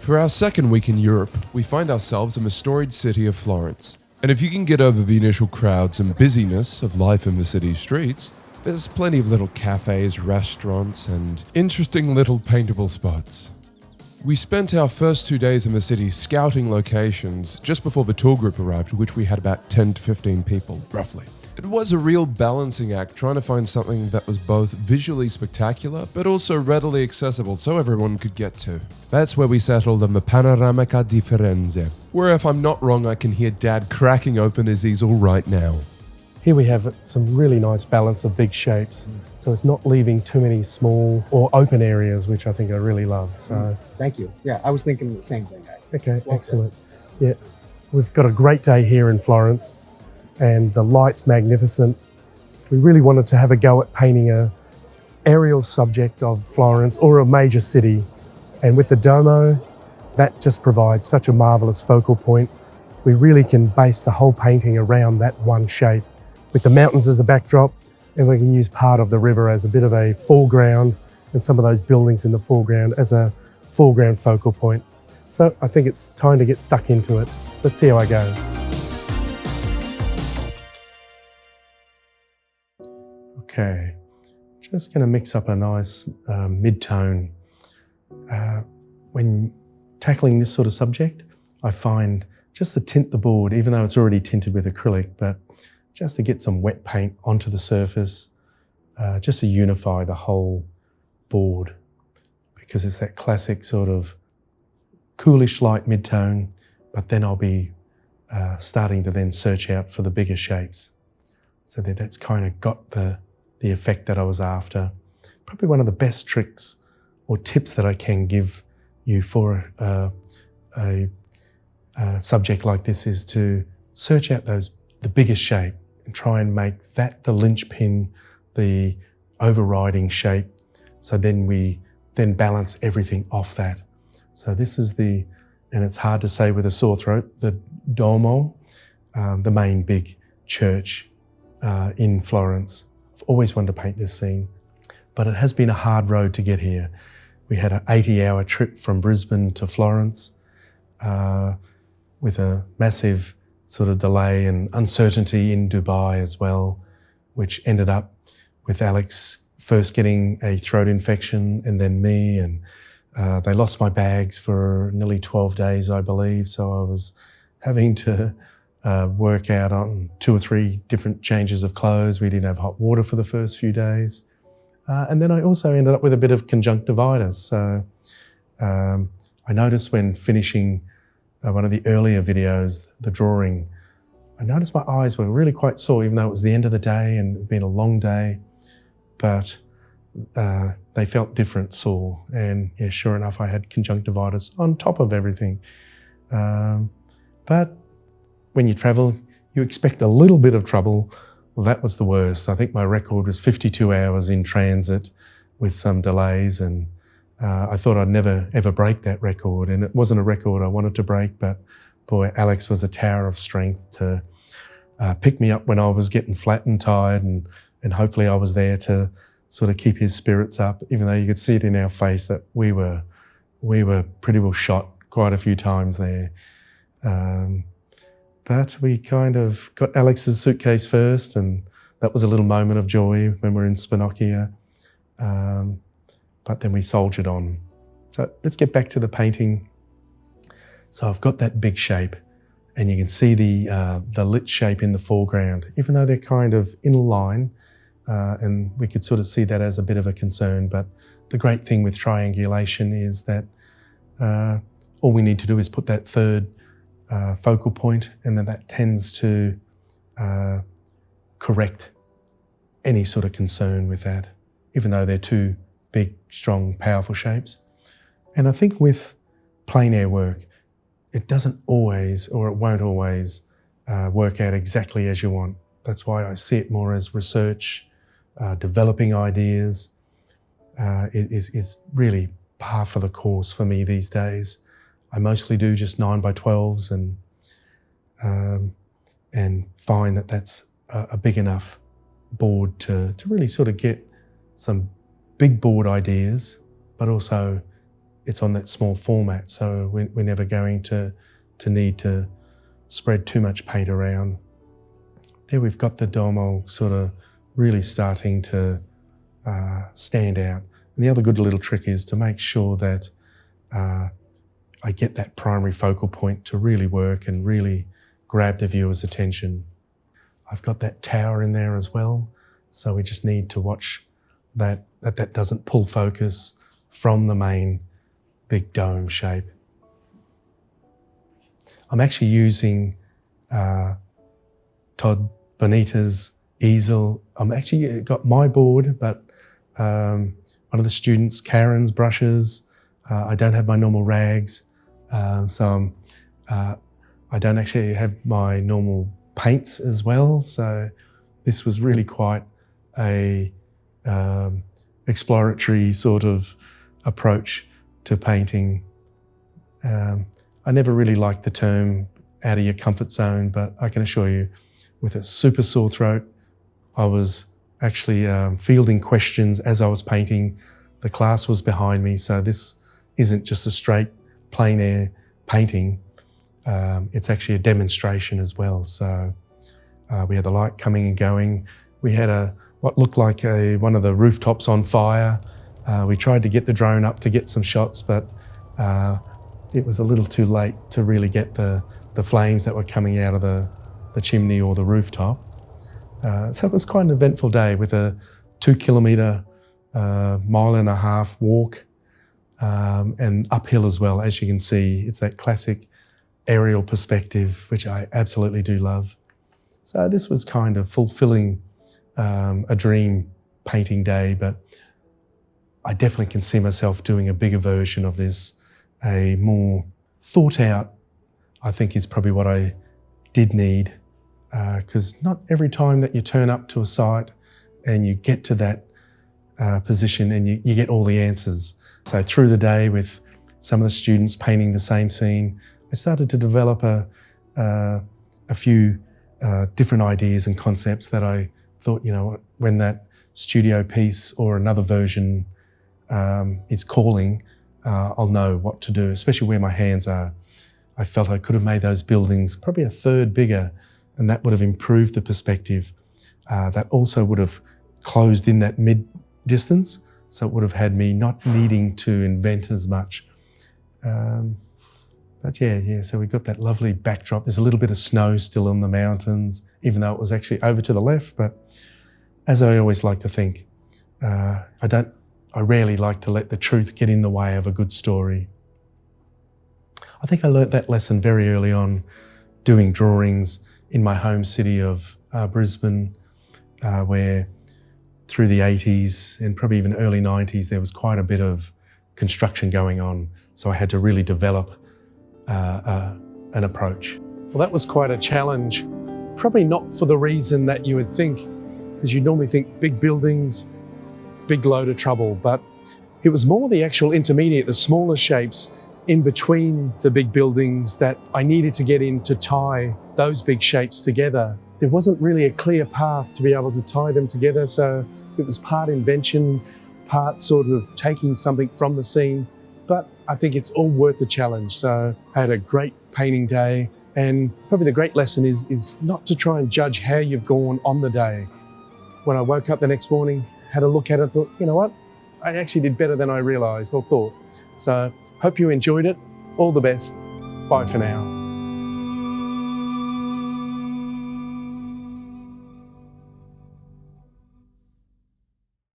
For our second week in Europe, we find ourselves in the storied city of Florence. And if you can get over the initial crowds and busyness of life in the city's streets, there's plenty of little cafes, restaurants, and interesting little paintable spots. We spent our first 2 days in the city scouting locations just before the tour group arrived, which we had about 10 to 15 people, roughly. It was a real balancing act trying to find something that was both visually spectacular, but also readily accessible so everyone could get to. That's where we settled on the Panoramica di Firenze, where if I'm not wrong, I can hear Dad cracking open his easel right now. Here we have some really nice balance of big shapes, so it's not leaving too many small or open areas, which I think I really love. So Thank you. Yeah, I was thinking the same thing. Okay, excellent. Yeah, we've got a great day here in Florence, and the light's magnificent. We really wanted to have a go at painting a aerial subject of Florence or a major city, and with the Duomo, that just provides such a marvelous focal point. We really can base the whole painting around that one shape, with the mountains as a backdrop, and we can use part of the river as a bit of a foreground and some of those buildings in the foreground as a foreground focal point. So I think it's time to get stuck into it. Let's see how I go. Okay, just going to mix up a nice mid-tone. When tackling this sort of subject, I find just to tint the board, even though it's already tinted with acrylic, but just to get some wet paint onto the surface, just to unify the whole board, because it's that classic sort of coolish light mid-tone, but then I'll be starting to then search out for the bigger shapes. So that's kind of got the effect that I was after. Probably one of the best tricks or tips that I can give you for a subject like this is to search out the biggest shape and try and make that the linchpin, the overriding shape. So then we balance everything off that. So this is and it's hard to say with a sore throat, the Duomo, the main big church in Florence. I've always wanted to paint this scene, but it has been a hard road to get here. We had an 80-hour trip from Brisbane to Florence with a massive sort of delay and uncertainty in Dubai as well, which ended up with Alex first getting a throat infection and then me, and they lost my bags for nearly 12 days, I believe. So I was having to work out on 2 or 3 different changes of clothes. We didn't have hot water for the first few days. And then I also ended up with a bit of conjunctivitis. So I noticed when finishing one of the earlier videos, the drawing, I noticed my eyes were really quite sore, even though it was the end of the day and it'd been a long day, but they felt different sore. And yeah, sure enough, I had conjunctivitis on top of everything. But when you travel, you expect a little bit of trouble. Well, that was the worst. I think my record was 52 hours in transit with some delays, and I thought I'd never ever break that record, and it wasn't a record I wanted to break, but boy, Alex was a tower of strength to pick me up when I was getting flat and tired, and hopefully I was there to sort of keep his spirits up, even though you could see it in our face that we were pretty well shot quite a few times there. But we kind of got Alex's suitcase first, and that was a little moment of joy when we're in Spinocchia. But then we soldiered on. So let's get back to the painting. So I've got that big shape, and you can see the lit shape in the foreground, even though they're kind of in line, and we could sort of see that as a bit of a concern. But the great thing with triangulation is that all we need to do is put that third focal point, and then that tends to correct any sort of concern with that, even though they're two big, strong, powerful shapes. And I think with plein air work, it doesn't always, or it won't always, work out exactly as you want. That's why I see it more as research, developing ideas is really par for the course for me these days. I mostly do just 9x12s and find that that's a big enough board to really sort of get some big board ideas, but also it's on that small format, so we're never going to need to spread too much paint around. There we've got the domo sort of really starting to stand out. And the other good little trick is to make sure that I get that primary focal point to really work and really grab the viewer's attention. I've got that tower in there as well, so we just need to watch that doesn't pull focus from the main big dome shape. I'm actually using Todd Bonita's easel. I'm actually got my board, but one of the students, Karen's brushes. I don't have my normal rags, so I don't actually have my normal paints as well. So this was really quite a exploratory sort of approach to painting. I never really liked the term out of your comfort zone, but I can assure you, with a super sore throat, I was actually fielding questions as I was painting. The class was behind me, so this isn't just a straight plein air painting. It's actually a demonstration as well. So we had the light coming and going. We had what looked like one of the rooftops on fire. We tried to get the drone up to get some shots, but it was a little too late to really get the flames that were coming out of the chimney or the rooftop. So it was quite an eventful day with a 2 kilometre, mile and a half walk, and uphill as well. As you can see, it's that classic aerial perspective, which I absolutely do love. So this was kind of fulfilling a dream painting day, but I definitely can see myself doing a bigger version of this, a more thought out, I think is probably what I did need, because not every time that you turn up to a site and you get to that position and you get all the answers. So through the day with some of the students painting the same scene, I started to develop a few different ideas and concepts that I thought, you know, when that studio piece or another version is calling, I'll know what to do, especially where my hands are. I felt I could have made those buildings probably a third bigger, and that would have improved the perspective. That also would have closed in that mid-distance, so it would have had me not needing to invent as much. But yeah, so we got that lovely backdrop. There's a little bit of snow still on the mountains, even though it was actually over to the left. But as I always like to think, I rarely like to let the truth get in the way of a good story. I think I learnt that lesson very early on, doing drawings in my home city of Brisbane, where through the 80s and probably even early 90s, there was quite a bit of construction going on. So I had to really develop an approach. Well, that was quite a challenge, probably not for the reason that you would think, because you normally think big buildings, big load of trouble, but it was more the actual intermediate, the smaller shapes in between the big buildings that I needed to get in to tie those big shapes together. There wasn't really a clear path to be able to tie them together, so it was part invention, part sort of taking something from the scene, but I think it's all worth the challenge. So I had a great painting day, and probably the great lesson is not to try and judge how you've gone on the day. When I woke up the next morning, had a look at it, thought, you know what? I actually did better than I realised or thought. So hope you enjoyed it. All the best. Bye for now.